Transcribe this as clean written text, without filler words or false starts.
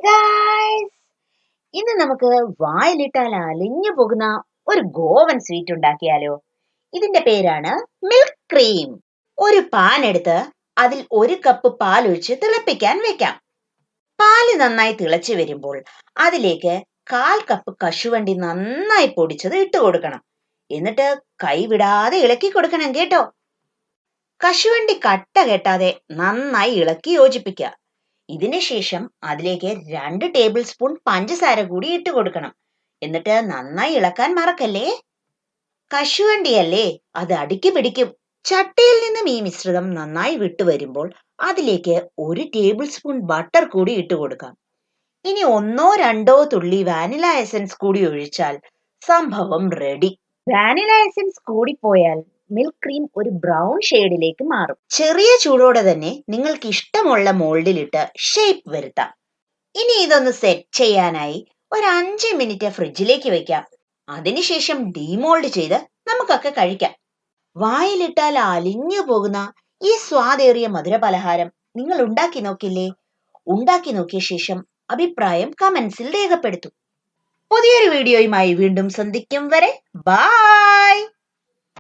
Guys, ഇന്ന് നമുക്ക് വായിലിട്ടാൽ അലിഞ്ഞു പോകുന്ന ഒരു ഗോവൻ സ്വീറ്റ് ഉണ്ടാക്കിയാലോ? ഇതിന്റെ പേരാണ് മിൽക്ക് ക്രീം. ഒരു പാൻ എടുത്ത് അതിൽ 1 കപ്പ് പാൽ ഒഴിച്ച് തിളപ്പിക്കാൻ വെക്കാം. പാല് നന്നായി തിളച്ചു വരുമ്പോൾ അതിലേക്ക് 1/4 കപ്പ് കശുവണ്ടി നന്നായി പൊടിച്ചത് ഇട്ട് കൊടുക്കണം. എന്നിട്ട് കൈവിടാതെ ഇളക്കി കൊടുക്കണം കേട്ടോ. കശുവണ്ടി കട്ട കെട്ടാതെ നന്നായി ഇളക്കി യോജിപ്പിക്കുക. ഇതിനുശേഷം അതിലേക്ക് 2 ടേബിൾ സ്പൂൺ പഞ്ചസാര കൂടി ഇട്ട് കൊടുക്കണം. എന്നിട്ട് നന്നായി ഇളക്കാൻ മറക്കല്ലേ. കശുവണ്ടിയല്ലേ, അത് അടിക്ക് പിടിക്കും. ചട്ടിയിൽ നിന്നും ഈ മിശ്രിതം നന്നായി വിട്ടുവരുമ്പോൾ അതിലേക്ക് 1 ടേബിൾ സ്പൂൺ ബട്ടർ കൂടി ഇട്ട് കൊടുക്കാം. ഇനി 1-2 തുള്ളി വാനില എസൻസ് കൂടി ഒഴിച്ചാൽ സംഭവം റെഡി. വാനില എസൻസ് കൂടിപ്പോയാൽ മിൽക്ക് ക്രീം ഒരു ബ്രൗൺ ഷെയ്ഡിലേക്ക് മാറും. ചെറിയ ചൂടോടെ തന്നെ നിങ്ങൾക്ക് ഇഷ്ടമുള്ള മോൾഡിലിട്ട് ഷേപ്പ് വരുത്താം. ഇനി ഇതൊന്ന് സെറ്റ് ചെയ്യാനായി ഒരു 5 മിനിറ്റ് ഫ്രിഡ്ജിലേക്ക് വെക്കാം. അതിനുശേഷം ഡീമോൾഡ് ചെയ്ത് നമുക്കൊക്കെ കഴിക്കാം. വായിലിട്ടാൽ അലിഞ്ഞു പോകുന്ന ഈ സ്വാദേറിയ മധുര പലഹാരം നിങ്ങൾ ഉണ്ടാക്കി നോക്കില്ലേ? ഉണ്ടാക്കി നോക്കിയ ശേഷം അഭിപ്രായം കമന്റ്സിൽ രേഖപ്പെടുത്തും. പുതിയൊരു വീഡിയോയുമായി വീണ്ടും സന്ധിക്കും വരെ ബൈ.